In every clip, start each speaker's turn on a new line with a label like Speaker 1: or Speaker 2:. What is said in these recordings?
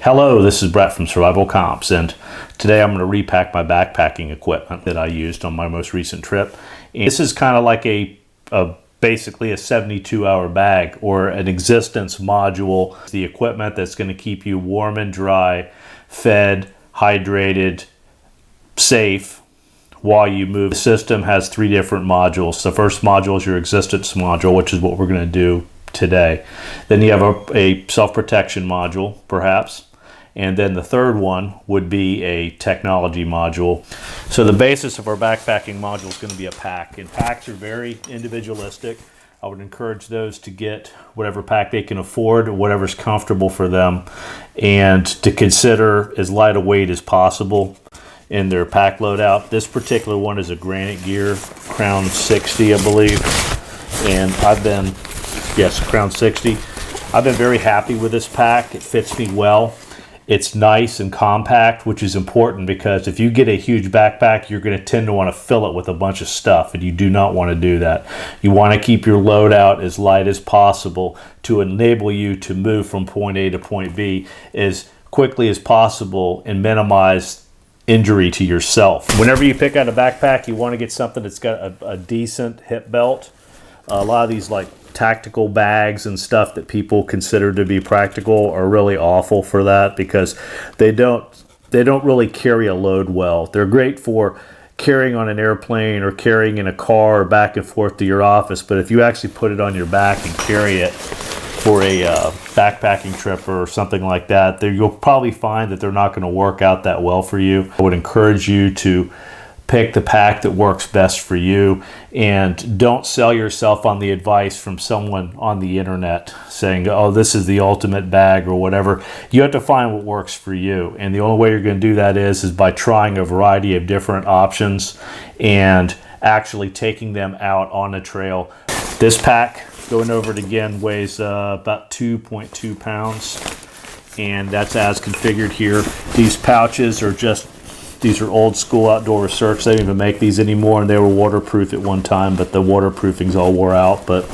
Speaker 1: Hello, this is Brett from Survivalcomms, and today I'm going to repack my backpacking equipment that I used on my most recent trip. And this is kind of like basically a 72-hour bag or an existence module. The equipment that's going to keep you warm and dry, fed, hydrated, safe while you move. The system has 3 different modules. The first module is your existence module, which is what we're going to do today. Then you have a self-protection module, perhaps. And then the third one would be a technology module. So the basis of our backpacking module is going to be a pack. And packs are very individualistic. I would encourage those to get whatever pack they can afford, or whatever's comfortable for them, and to consider as light a weight as possible in their pack loadout. This particular one is a Granite Gear Crown 60, I believe. And Crown 60. I've been very happy with this pack. It fits me well. It's nice and compact, which is important because if you get a huge backpack, you're going to tend to want to fill it with a bunch of stuff, and you do not want to do that. You want to keep your loadout as light as possible to enable you to move from point A to point B as quickly as possible and minimize injury to yourself. Whenever you pick out a backpack, you want to get something that's got a decent hip belt. A lot of these tactical bags and stuff that people consider to be practical are really awful for that because they don't really carry a load well. They're great for carrying on an airplane or carrying in a car or back and forth to your office, but if you actually put it on your back and carry it for a backpacking trip or something like that, you'll probably find that they're not going to work out that well for you. I would encourage you to pick the pack that works best for you, and don't sell yourself on the advice from someone on the internet saying, oh, this is the ultimate bag or whatever. You have to find what works for you, and the only way you're going to do that is by trying a variety of different options and actually taking them out on the trail. This pack, going over it again, weighs about 2.2 pounds, and that's as configured here. These pouches are these are old school Outdoor Research. They don't even make these anymore, and they were waterproof at one time, but the waterproofing's all wore out. But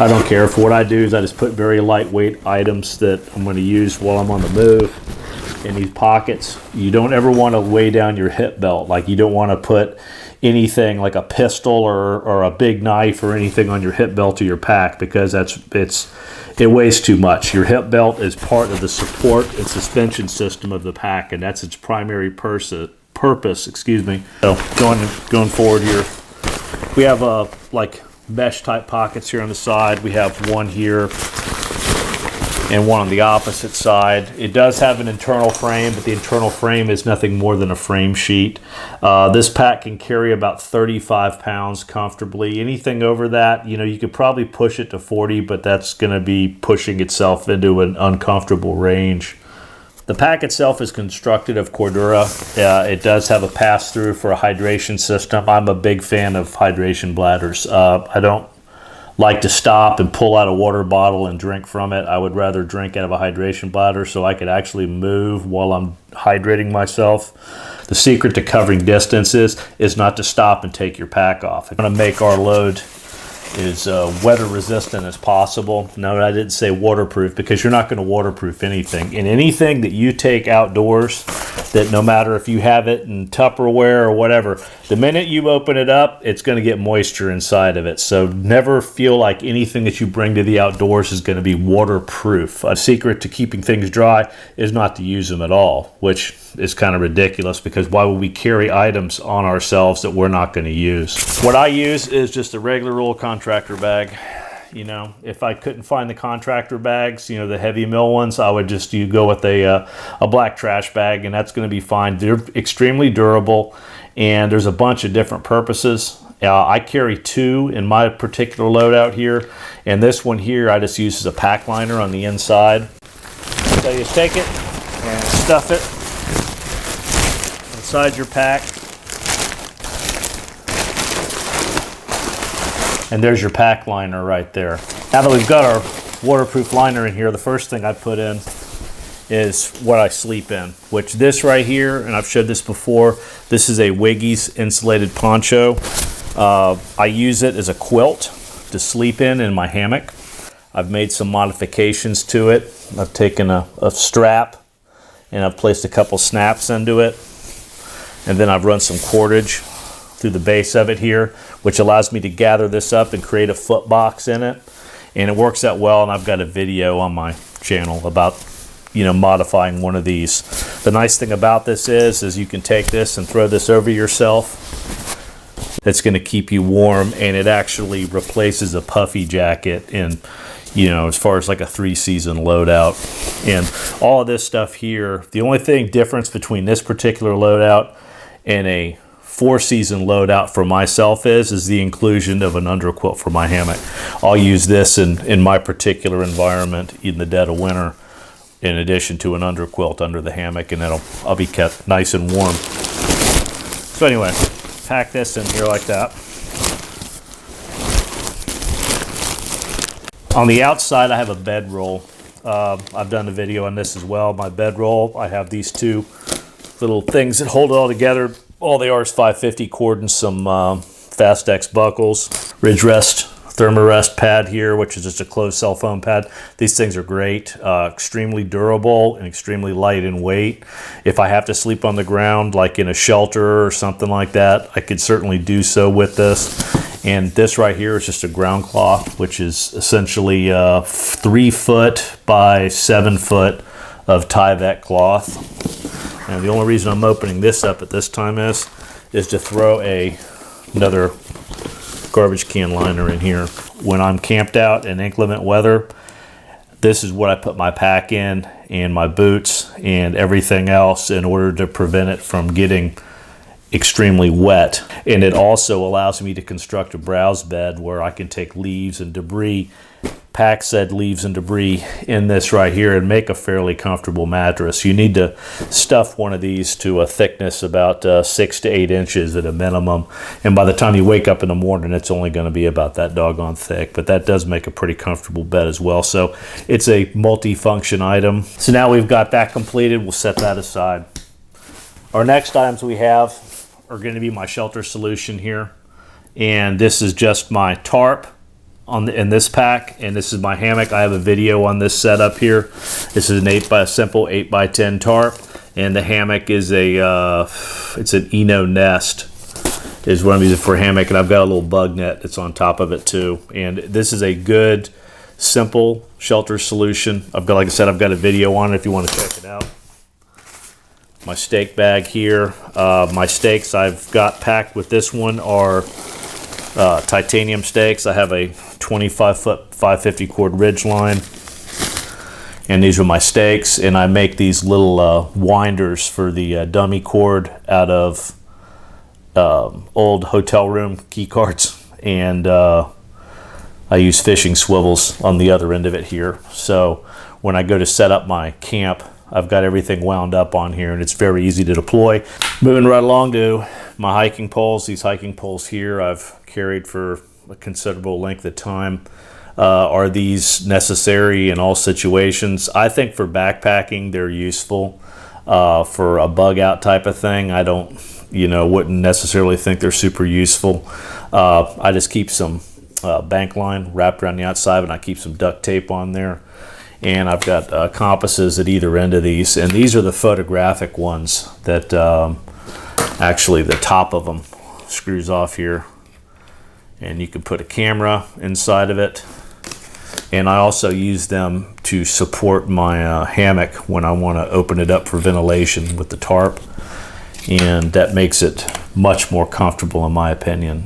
Speaker 1: I don't care. For what I do is I just put very lightweight items that I'm going to use while I'm on the move in these pockets. You don't ever want to weigh down your hip belt. Like, you don't want to put anything like a pistol or a big knife or anything on your hip belt or your pack, because it weighs too much. Your hip belt is part of the support and suspension system of the pack, and that's its primary purpose. So going forward here, we have mesh type pockets here on the side. We have one here and one on the opposite side. It does have an internal frame, but the internal frame is nothing more than a frame sheet. This pack can carry about 35 pounds comfortably. Anything over that, you could probably push it to 40, but that's going to be pushing itself into an uncomfortable range. The pack itself is constructed of Cordura. It does have a pass-through for a hydration system. I'm a big fan of hydration bladders. I don't like to stop and pull out a water bottle and drink from it. I would rather drink out of a hydration bladder so I could actually move while I'm hydrating myself. The secret to covering distances is not to stop and take your pack off. I'm going to make our load as weather resistant as possible. No, I didn't say waterproof, because you're not going to waterproof anything. And anything that you take outdoors, that no matter if you have it in Tupperware or whatever, the minute you open it up, it's going to get moisture inside of it. So never feel like anything that you bring to the outdoors is going to be waterproof. A secret to keeping things dry is not to use them at all, which is kind of ridiculous, because why would we carry items on ourselves that we're not going to use? What I use is just a regular old contractor bag. If I couldn't find the contractor bags, the heavy mill ones, I would just go with a black trash bag, and that's going to be fine. They're extremely durable, and there's a bunch of different purposes. I carry 2 in my particular loadout here, and this one here I just use as a pack liner on the inside. So you take it and stuff it inside your pack, and there's your pack liner right there. Now that we've got our waterproof liner in here, the first thing I put in is what I sleep in, which this right here, and I've showed this before, this is a Wiggy's insulated poncho. I use it as a quilt to sleep in my hammock. I've made some modifications to it. I've taken a strap and I've placed a couple snaps into it, and then I've run some cordage through the base of it here, which allows me to gather this up and create a foot box in it, and it works out well. And I've got a video on my channel about, you know, modifying one of these. The nice thing about this is you can take this and throw this over yourself. It's going to keep you warm, and it actually replaces a puffy jacket in, you know, as far as like a 3-season loadout. And all of this stuff here, the only thing difference between this particular loadout and a 4-season loadout for myself is the inclusion of an underquilt for my hammock. I'll use this in my particular environment in the dead of winter, in addition to an underquilt under the hammock, and I'll be kept nice and warm. So anyway, pack this in here like that. On the outside, I have a bedroll. I've done a video on this as well. My bedroll, I have these two little things that hold it all together. All they are is 550 cord and some Fastex buckles. Ridge rest, thermarest pad here, which is just a closed cell phone pad. These things are great, extremely durable and extremely light in weight. If I have to sleep on the ground, like in a shelter or something like that, I could certainly do so with this. And this right here is just a ground cloth, which is essentially 3 foot by 7 foot of Tyvek cloth. And the only reason I'm opening this up at this time is to throw another garbage can liner in here. When I'm camped out in inclement weather, this is what I put my pack in and my boots and everything else in order to prevent it from getting extremely wet. And it also allows me to construct a browse bed where I can take leaves and debris, pack said leaves and debris in this right here, and make a fairly comfortable mattress. You need to stuff one of these to a thickness about 6 to 8 inches at a minimum, and by the time you wake up in the morning, it's only going to be about that doggone thick. But that does make a pretty comfortable bed as well. So it's a multi-function item. So now we've got that completed. We'll set that aside. Our next items we have are going to be my shelter solution here, and this is just my tarp in this pack, and this is my hammock. I have a video on this setup here. This is a simple 8x10 tarp, and the hammock is it's an Eno Nest is what I'm using for a hammock, and I've got a little bug net that's on top of it too. And this is a good simple shelter solution. Like I said, I've got a video on it if you want to check it out. My stake bag here. My stakes I've got packed with this one are titanium stakes. I have a 25 foot 550 cord ridge line, and these are my stakes. And I make these little winders for the dummy cord out of old hotel room key cards, and I use fishing swivels on the other end of it here. So when I go to set up my camp, I've got everything wound up on here, and it's very easy to deploy. Moving right along to my hiking poles. These hiking poles here I've carried for a considerable length of time. Are these necessary in all situations? I think for backpacking they're useful. For a bug out type of thing, I wouldn't necessarily think they're super useful. I just keep some bank line wrapped around the outside, and I keep some duct tape on there. And I've got compasses at either end of these, and these are the photographic ones that actually the top of them screws off here, and you can put a camera inside of it. And I also use them to support my hammock when I want to open it up for ventilation with the tarp, and that makes it much more comfortable in my opinion.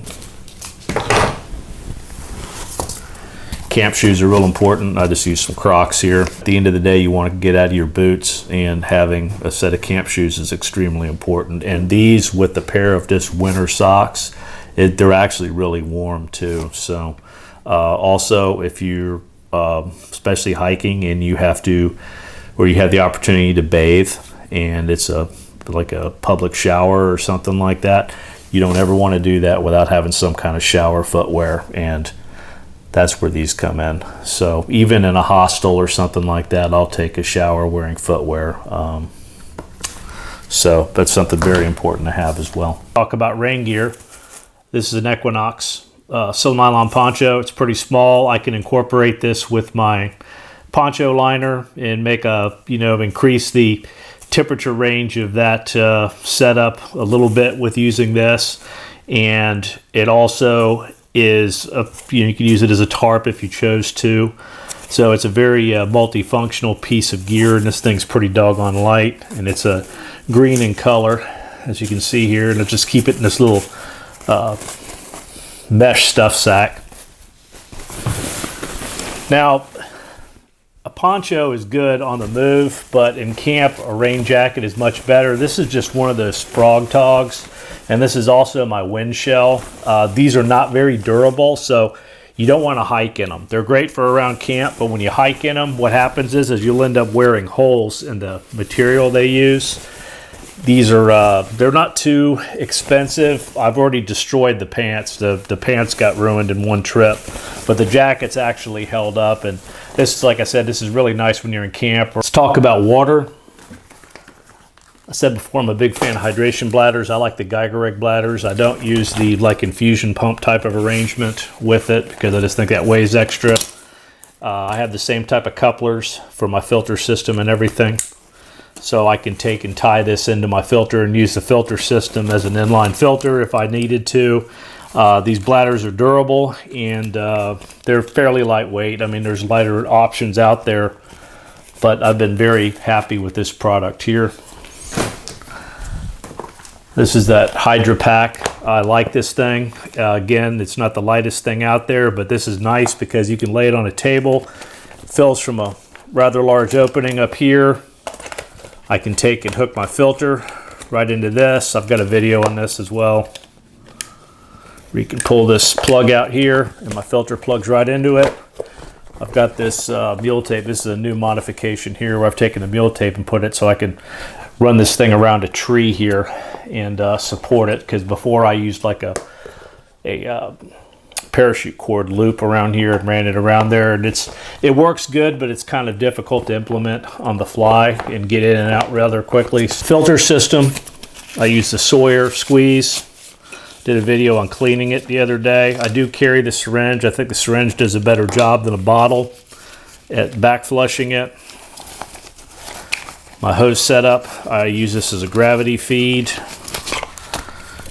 Speaker 1: Camp shoes are real important. I just use some Crocs here. At the end of the day, you want to get out of your boots, and having a set of camp shoes is extremely important. And these with the pair of just winter socks, they're actually really warm too. So also if you're especially hiking and you have the opportunity to bathe, and it's like a public shower or something like that, you don't ever want to do that without having some kind of shower footwear, and that's where these come in. So even in a hostel or something like that, I'll take a shower wearing footwear. So that's something very important to have as well. Talk about rain gear. This is an Equinox silk nylon poncho. It's pretty small. I can incorporate this with my poncho liner and make increase the temperature range of that setup a little bit with using this, and it also is you can use it as a tarp if you chose to. So it's a very multifunctional piece of gear, and this thing's pretty doggone light, and it's a green in color, as you can see here, and I'll just keep it in this little mesh stuff sack. Now, a poncho is good on the move, but in camp, a rain jacket is much better. This is just one of those frog togs, and this is also my wind shell. These are not very durable, so you don't want to hike in them. They're great for around camp, but when you hike in them, what happens is you'll end up wearing holes in the material they use. These are, they're not too expensive. I've already destroyed the pants. The pants got ruined in one trip, but the jacket's actually held up. And this is, like I said, this is really nice when you're in camp. Let's talk about water. I said before, I'm a big fan of hydration bladders. I like the Geiger egg bladders. I don't use the like infusion pump type of arrangement with it because I just think that weighs extra. I have the same type of couplers for my filter system and everything. So I can take and tie this into my filter and use the filter system as an inline filter if I needed to. These bladders are durable, and they're fairly lightweight. I mean, there's lighter options out there, but I've been very happy with this product here. This is that Hydra Pack. I like this thing. Again, it's not the lightest thing out there, but this is nice because you can lay it on a table. It fills from a rather large opening up here. I can take and hook my filter right into this. I've got a video on this as well. You can pull this plug out here, and my filter plugs right into it. I've got this mule tape. This is a new modification here where I've taken the mule tape and put it so I can run this thing around a tree here and support it, because before I used like a parachute cord loop around here and ran it around there, and it works good, but it's kind of difficult to implement on the fly and get in and out rather quickly. Filter system, I use the Sawyer squeeze. Did a video on cleaning it the other day. I do carry the syringe. I think the syringe does a better job than a bottle at back flushing it. My hose setup, I use this as a gravity feed,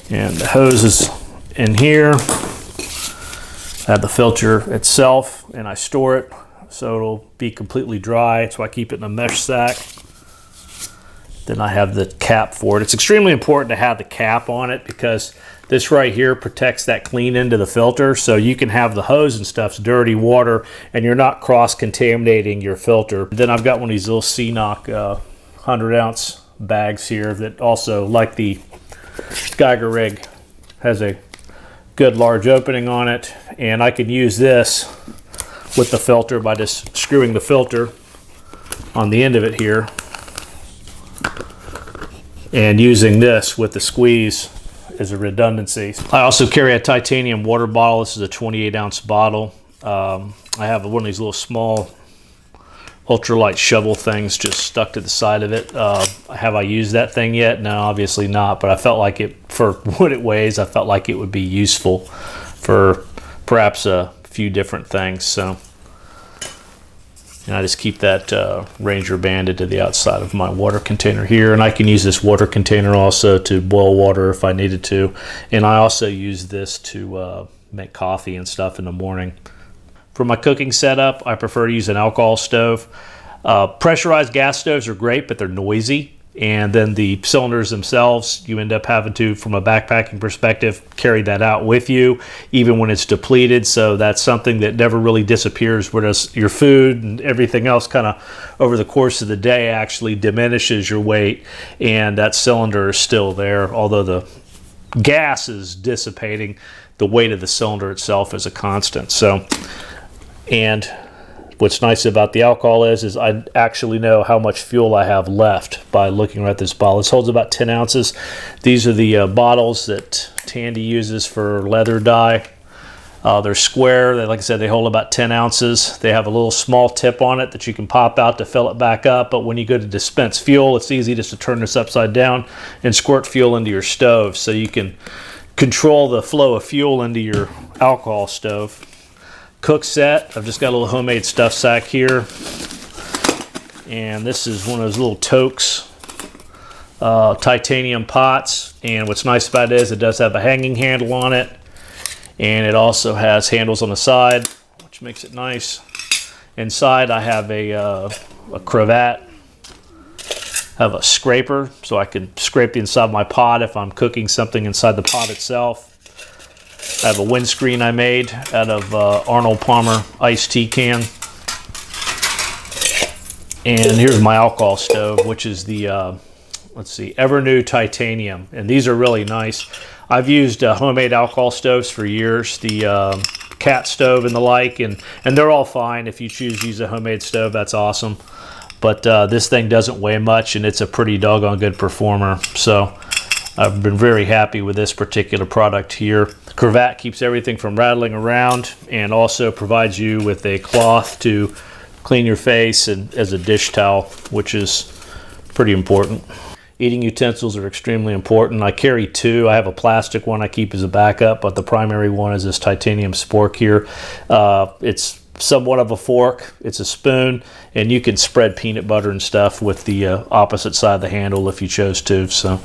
Speaker 1: and the hose is in here. I have the filter itself, and I store it so it'll be completely dry, so I keep it in a mesh sack. Then I have the cap for it. It's extremely important to have the cap on it because this right here protects that clean end of the filter, so you can have the hose and stuff's dirty water and you're not cross-contaminating your filter. Then I've got one of these little C-Knock 100-ounce bags here that also, like the Geiger rig, has a good large opening on it, and I can use this with the filter by just screwing the filter on the end of it here and using this with the squeeze as a redundancy. I also carry a titanium water bottle. This is a 28-ounce bottle. I have one of these little small ultralight shovel things just stuck to the side of it. Have I used that thing yet? No, obviously not, but I felt like it, for what it weighs, I felt like it would be useful for perhaps a few different things. So, and I just keep that Ranger banded to the outside of my water container here, and I can use this water container also to boil water if I needed to, and I also use this to make coffee and stuff in the morning. For my cooking setup, I prefer to use an alcohol stove. Pressurized gas stoves are great, but they're noisy. And then the cylinders themselves, you end up having to, from a backpacking perspective, carry that out with you, even when it's depleted. So that's something that never really disappears, whereas your food and everything else kind of over the course of the day actually diminishes your weight, and that cylinder is still there. Although the gas is dissipating, the weight of the cylinder itself is a constant. So, and what's nice about the alcohol is I actually know how much fuel I have left by looking at this bottle. This holds about 10 ounces. These are the bottles that Tandy uses for leather dye. They're square. Like I said, they hold about 10 ounces. They have a little small tip on it that you can pop out to fill it back up. But when you go to dispense fuel, it's easy just to turn this upside down and squirt fuel into your stove, so you can control the flow of fuel into your alcohol stove. Cook set, I've just got a little homemade stuff sack here, and this is one of those little toques titanium pots, and what's nice about it is it does have a hanging handle on it, and it also has handles on the side, which makes it nice. Inside I have a cravat, have a scraper so I can scrape the inside of my pot if I'm cooking something inside the pot itself. I have a windscreen I made out of Arnold Palmer iced tea can. And here's my alcohol stove, which is the, let's see, Evernew Titanium. And these are really nice. I've used homemade alcohol stoves for years, the cat stove and the like, and they're all fine. If you choose to use a homemade stove, that's awesome. But this thing doesn't weigh much, and it's a pretty doggone good performer. So I've been very happy with this particular product here. The cravat keeps everything from rattling around and also provides you with a cloth to clean your face and as a dish towel, which is pretty important. Eating utensils are extremely important. I carry two. I have a plastic one I keep as a backup, but the primary one is this titanium spork here. It's somewhat of a fork. It's a spoon, and you can spread peanut butter and stuff with the opposite side of the handle if you chose to. So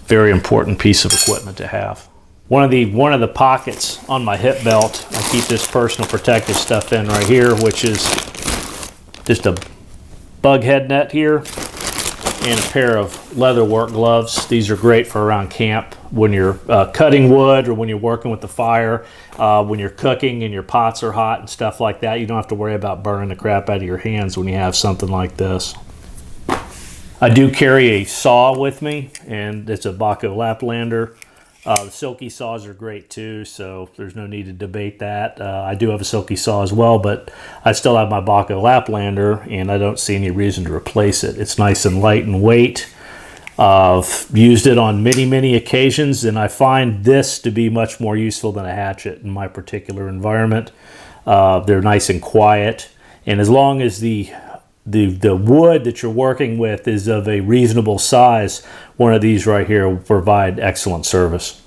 Speaker 1: very important piece of equipment to have. One of the pockets on my hip belt, I keep this personal protective stuff in right here, which is just a bug head net here and a pair of leather work gloves. These are great for around camp when you're cutting wood or when you're working with the fire, when you're cooking and your pots are hot and stuff like that. You don't have to worry about burning the crap out of your hands when you have something like this. I do carry a saw with me, and it's a Bugout Laplander. The silky saws are great too, so there's no need to debate that. I do have a silky saw as well, but I still have my Bugout Laplander, and I don't see any reason to replace it. It's nice and light in weight. I've used it on many occasions, and I find this to be much more useful than a hatchet in my particular environment. They're nice and quiet, and as long as the wood that you're working with is of a reasonable size, one of these right here will provide excellent service.